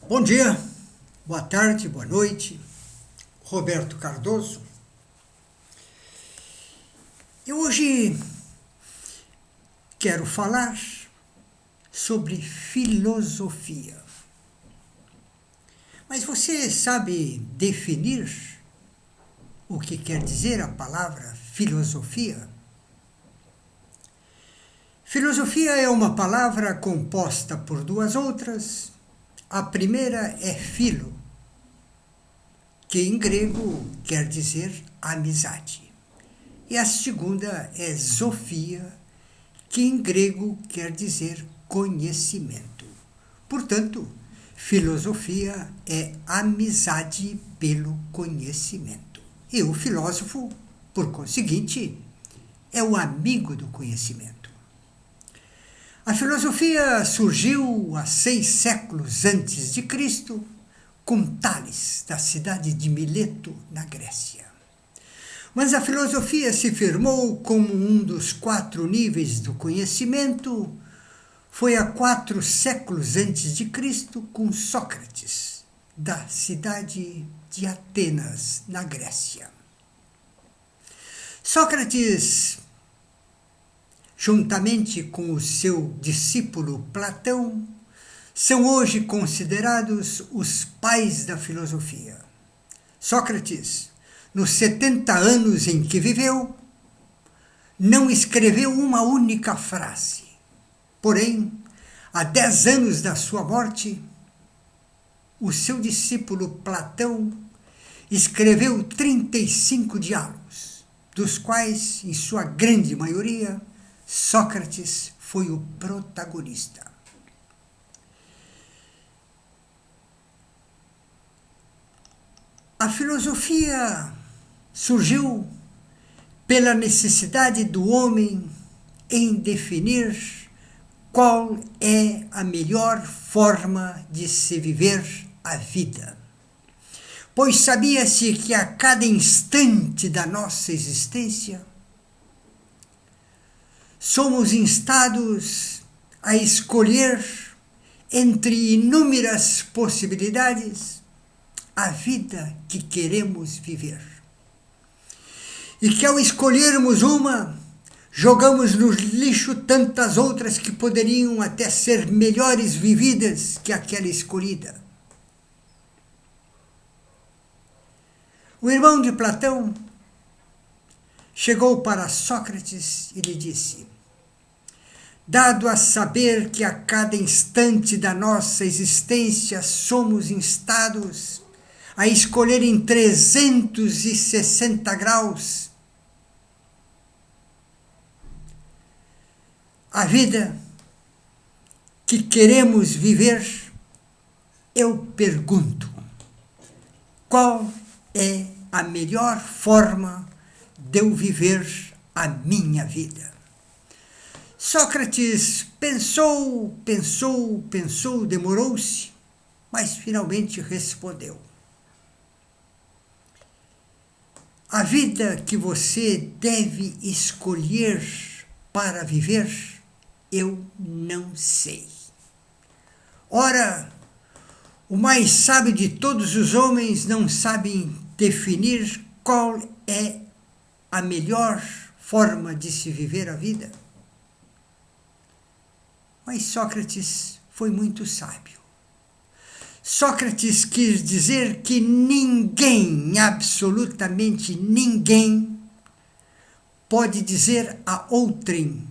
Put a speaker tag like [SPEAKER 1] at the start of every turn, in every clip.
[SPEAKER 1] Bom dia, boa tarde, boa noite. Roberto Cardoso. Eu hoje quero falar sobre filosofia. Mas você sabe definir o que quer dizer a palavra filosofia? Filosofia é uma palavra composta por duas outras. A primeira é philo, que em grego quer dizer amizade. E a segunda é sofia, que em grego quer dizer conhecimento. Portanto, filosofia é amizade pelo conhecimento. E o filósofo, por conseguinte, é o amigo do conhecimento. A filosofia surgiu há 6 séculos antes de Cristo, com Tales, da cidade de Mileto, na Grécia. Mas a filosofia se firmou como um dos 4 níveis do conhecimento. Foi há 4 séculos antes de Cristo, com Sócrates, da cidade de Atenas, na Grécia. Sócrates, juntamente com o seu discípulo Platão, são hoje considerados os pais da filosofia. Sócrates, nos 70 anos em que viveu, não escreveu uma única frase. Porém, há 10 anos da sua morte, o seu discípulo Platão escreveu 35 diálogos, dos quais, em sua grande maioria, Sócrates foi o protagonista. A filosofia surgiu pela necessidade do homem em definir qual é a melhor forma de se viver a vida. Pois sabia-se que a cada instante da nossa existência somos instados a escolher entre inúmeras possibilidades a vida que queremos viver. E que ao escolhermos uma, jogamos no lixo tantas outras que poderiam até ser melhores vividas que aquela escolhida. O irmão de Platão chegou para Sócrates e lhe disse: dado a saber que a cada instante da nossa existência somos instados a escolher em 360 graus a vida que queremos viver, eu pergunto: qual é a melhor forma de eu viver a minha vida? Sócrates pensou, demorou-se, mas finalmente respondeu: a vida que você deve escolher para viver, eu não sei. Ora, o mais sábio de todos os homens não sabe definir qual é a melhor forma de se viver a vida. Mas Sócrates foi muito sábio. Sócrates quis dizer que ninguém, absolutamente ninguém, pode dizer a outrem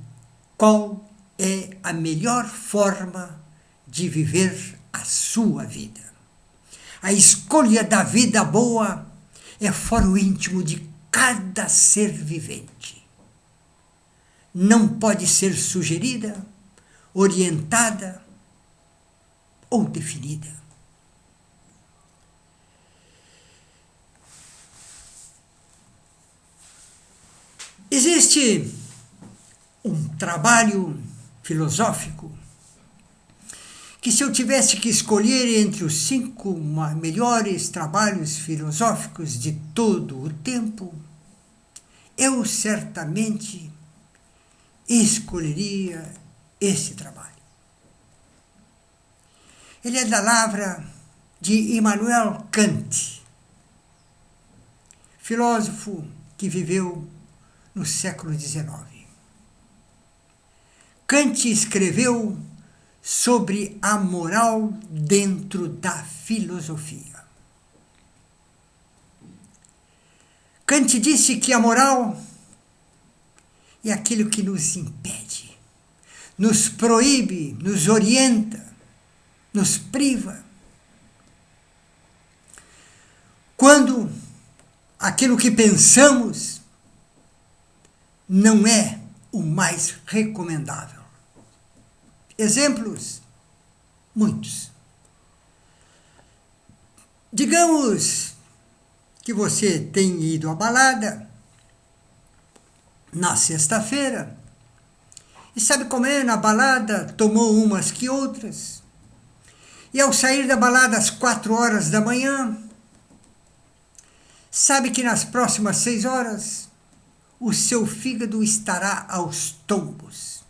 [SPEAKER 1] qual é a melhor forma de viver a sua vida. A escolha da vida boa é foro íntimo de cada ser vivente. Não pode ser sugerida, orientada ou definida. Existe um trabalho filosófico que, se eu tivesse que escolher entre os 5 melhores trabalhos filosóficos de todo o tempo, eu certamente escolheria esse trabalho. Ele é da lavra de Immanuel Kant, filósofo que viveu no século XIX. Kant escreveu sobre a moral dentro da filosofia. Kant disse que a moral é aquilo que nos impede, nos proíbe, nos orienta, nos priva. Quando aquilo que pensamos não é o mais recomendável. Exemplos? Muitos. Digamos que você tem ido à balada na sexta-feira e sabe como é, na balada tomou umas que outras e ao sair da balada às 4 horas da manhã, sabe que nas próximas 6 horas o seu fígado estará aos tombos.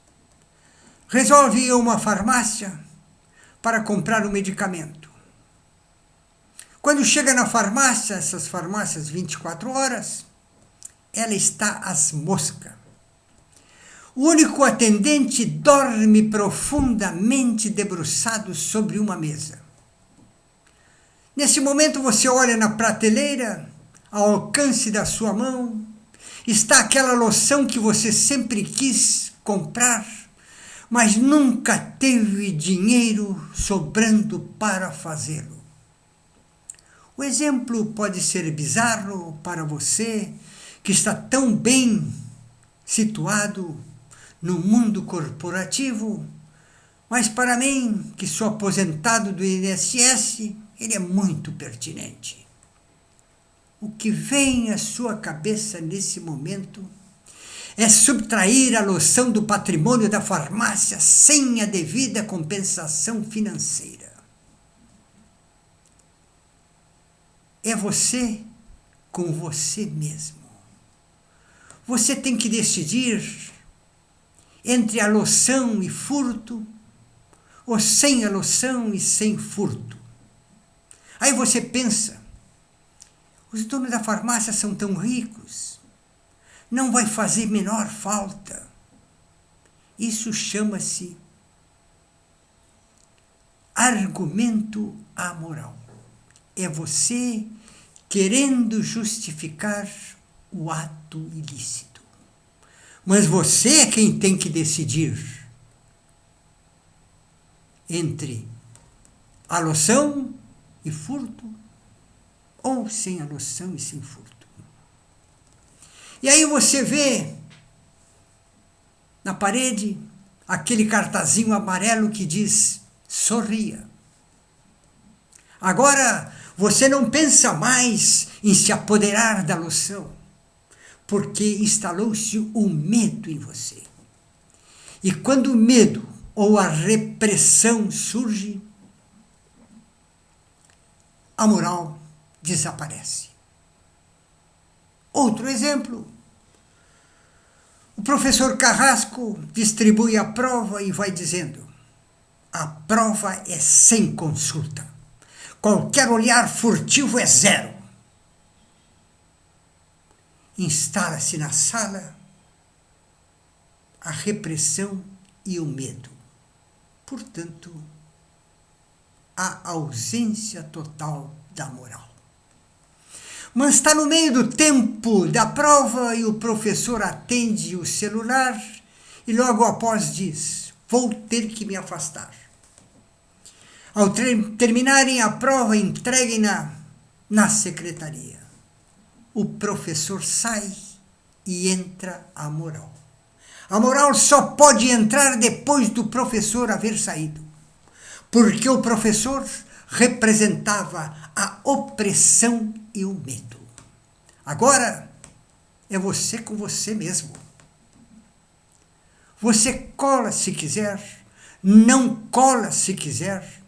[SPEAKER 1] Resolve ir a uma farmácia para comprar um medicamento. Quando chega na farmácia, essas farmácias 24 horas, ela está às moscas. O único atendente dorme profundamente debruçado sobre uma mesa. Nesse momento você olha na prateleira, ao alcance da sua mão, está aquela loção que você sempre quis comprar, mas nunca teve dinheiro sobrando para fazê-lo. O exemplo pode ser bizarro para você, que está tão bem situado no mundo corporativo, mas para mim, que sou aposentado do INSS, ele é muito pertinente. O que vem à sua cabeça nesse momento é subtrair a loção do patrimônio da farmácia sem a devida compensação financeira. É você com você mesmo. Você tem que decidir entre a loção e furto, ou sem a loção e sem furto. Aí você pensa, os donos da farmácia são tão ricos, não vai fazer menor falta. Isso chama-se argumento amoral. É você querendo justificar o ato ilícito. Mas você é quem tem que decidir entre a loção e furto, ou sem a loção e sem furto. E aí você vê na parede aquele cartazinho amarelo que diz: sorria. Agora você não pensa mais em se apoderar da loção, porque instalou-se o medo em você. E quando o medo ou a repressão surge, a moral desaparece. Outro exemplo. O professor Carrasco distribui a prova e vai dizendo: a prova é sem consulta. Qualquer olhar furtivo é zero. Instala-se na sala a repressão e o medo. Portanto, a ausência total da moral. Mas está no meio do tempo da prova e o professor atende o celular e logo após diz: vou ter que me afastar. Ao terminarem a prova, entreguem-na na secretaria. O professor sai e entra a moral. A moral só pode entrar depois do professor haver saído, porque o professor representava a opressão e o medo. Agora é você com você mesmo. Você cola se quiser, não cola se quiser.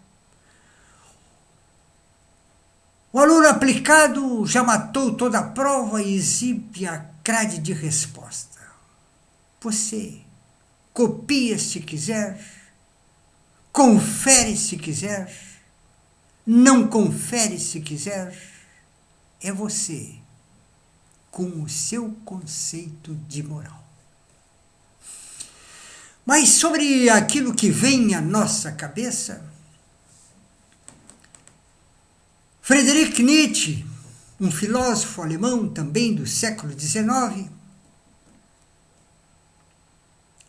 [SPEAKER 1] O aluno aplicado já matou toda a prova e exibe a grade de resposta. Você copia se quiser, confere se quiser, não confere se quiser, é você, com o seu conceito de moral. Mas sobre aquilo que vem à nossa cabeça, Friedrich Nietzsche, um filósofo alemão também do século XIX,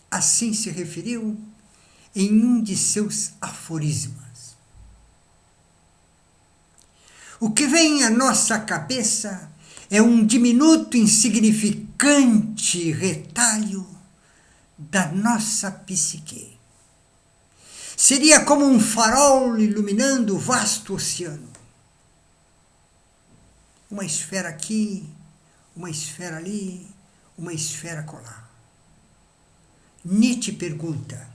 [SPEAKER 1] assim se referiu em um de seus aforismas. O que vem à nossa cabeça é um diminuto, insignificante retalho da nossa psique. Seria como um farol iluminando o vasto oceano. Uma esfera aqui, uma esfera ali, uma esfera acolá. Nietzsche pergunta: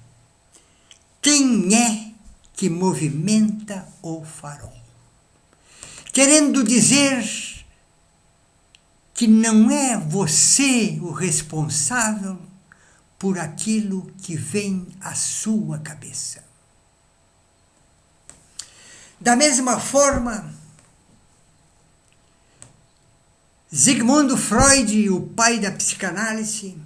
[SPEAKER 1] quem é que movimenta o farol? Querendo dizer que não é você o responsável por aquilo que vem à sua cabeça. Da mesma forma, Sigmund Freud, o pai da psicanálise,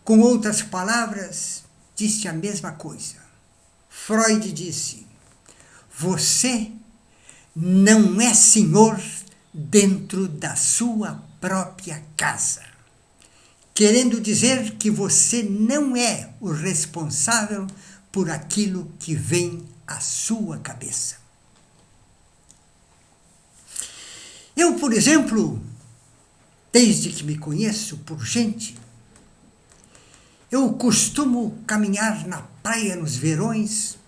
[SPEAKER 1] com outras palavras, disse a mesma coisa. Freud disse: você não é senhor dentro da sua própria casa. Querendo dizer que você não é o responsável por aquilo que vem à sua cabeça. Eu, por exemplo, desde que me conheço por gente, eu costumo caminhar na praia nos verões.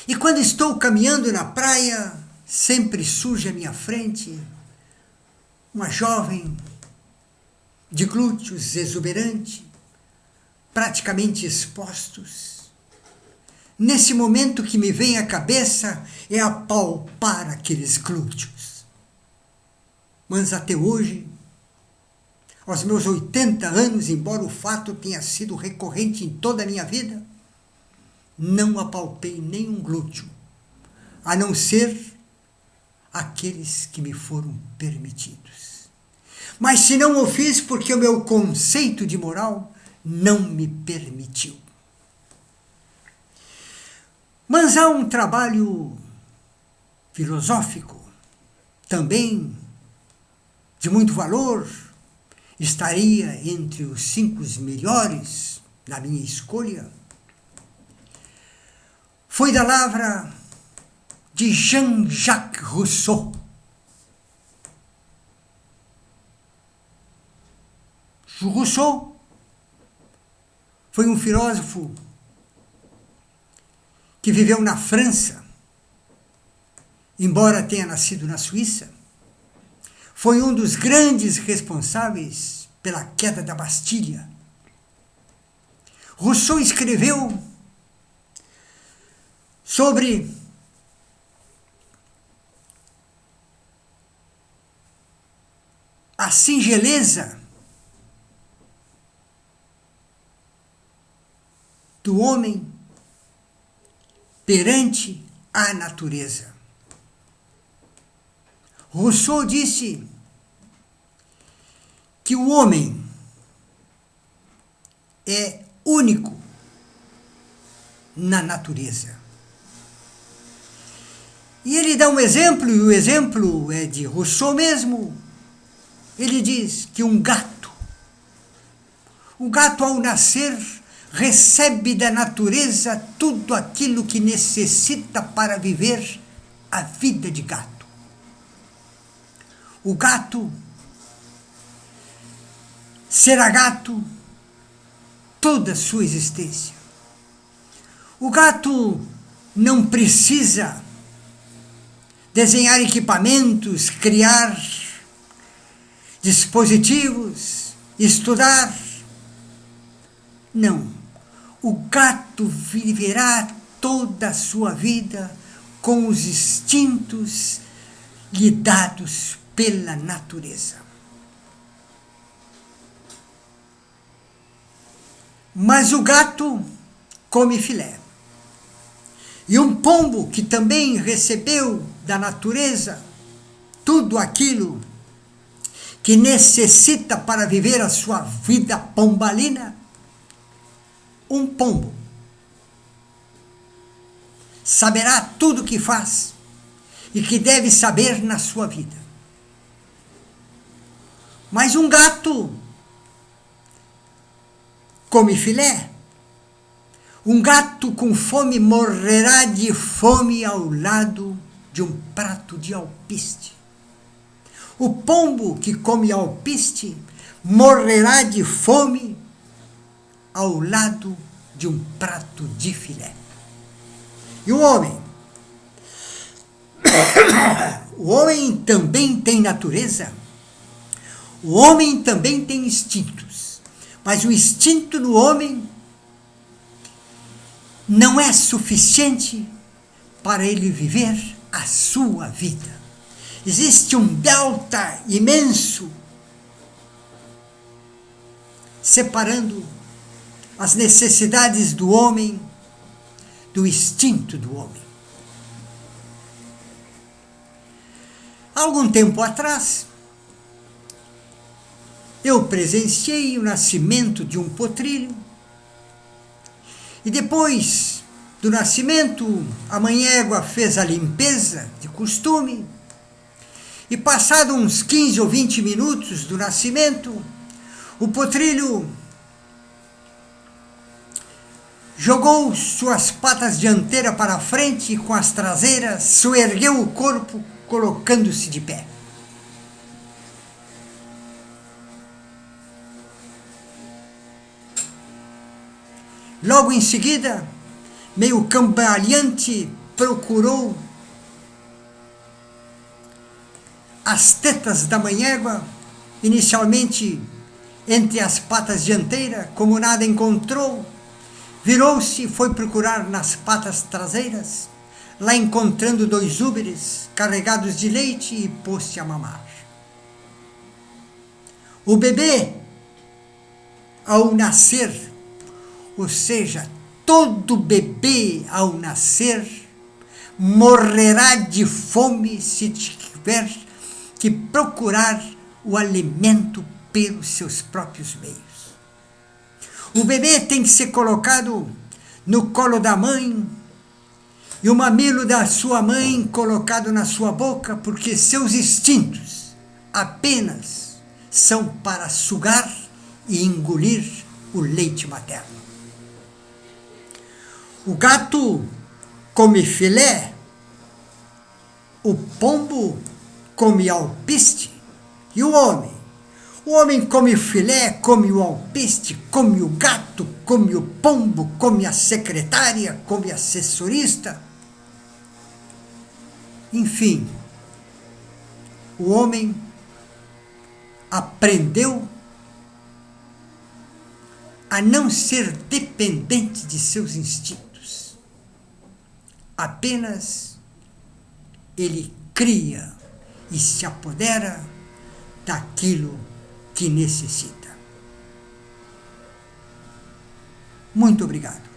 [SPEAKER 1] E quando estou caminhando na praia, sempre surge à minha frente uma jovem de glúteos exuberantes, praticamente expostos. Nesse momento que me vem à cabeça é apalpar aqueles glúteos. Mas até hoje, aos meus 80 anos, embora o fato tenha sido recorrente em toda a minha vida, não apalpei nenhum glúteo, a não ser aqueles que me foram permitidos. Mas se não o fiz porque o meu conceito de moral não me permitiu. Mas há um trabalho filosófico, também de muito valor, estaria entre os 5 melhores na minha escolha. Foi da lavra de Jean-Jacques Rousseau. Rousseau foi um filósofo que viveu na França, embora tenha nascido na Suíça. Foi um dos grandes responsáveis pela queda da Bastilha. Rousseau escreveu sobre a singeleza do homem perante a natureza. Rousseau disse que o homem é único na natureza. E ele dá um exemplo, e o exemplo é de Rousseau mesmo. Ele diz que o gato ao nascer, recebe da natureza tudo aquilo que necessita para viver a vida de gato. O gato será gato toda a sua existência. O gato não precisa desenhar equipamentos, criar dispositivos, estudar. Não. O gato viverá toda a sua vida com os instintos lhe dados pela natureza. Mas o gato come filé. E um pombo que também recebeu da natureza tudo aquilo que necessita para viver a sua vida pombalina, um pombo saberá tudo o que faz e que deve saber na sua vida. Mas um gato come filé. Um gato com fome morrerá de fome ao lado de um prato de alpiste. O pombo que come alpiste morrerá de fome ao lado de um prato de filé. E o homem? O homem também tem natureza. O homem também tem instintos. Mas o instinto no homem não é suficiente para ele viver a sua vida. Existe um delta imenso separando as necessidades do homem do instinto do homem. Há algum tempo atrás, eu presenciei o nascimento de um potrilho. E depois do nascimento, a mãe égua fez a limpeza de costume. E passado uns 15 ou 20 minutos do nascimento, o potrilho jogou suas patas dianteiras para frente e com as traseiras soergueu o corpo, colocando-se de pé. Logo em seguida, meio cambaleante, procurou as tetas da mãe égua, inicialmente entre as patas dianteiras, como nada encontrou, virou-se e foi procurar nas patas traseiras, lá encontrando 2 úberes carregados de leite e pôs-se a mamar. O bebê, ao nascer, ou seja, todo bebê ao nascer morrerá de fome se tiver que procurar o alimento pelos seus próprios meios. O bebê tem que ser colocado no colo da mãe e o mamilo da sua mãe colocado na sua boca, porque seus instintos apenas são para sugar e engolir o leite materno. O gato come filé, o pombo come alpiste e o homem? O homem come filé, come o alpiste, come o gato, come o pombo, come a secretária, come a assessorista. Enfim, o homem aprendeu a não ser dependente de seus instintos. Apenas ele cria e se apodera daquilo que necessita. Muito obrigado.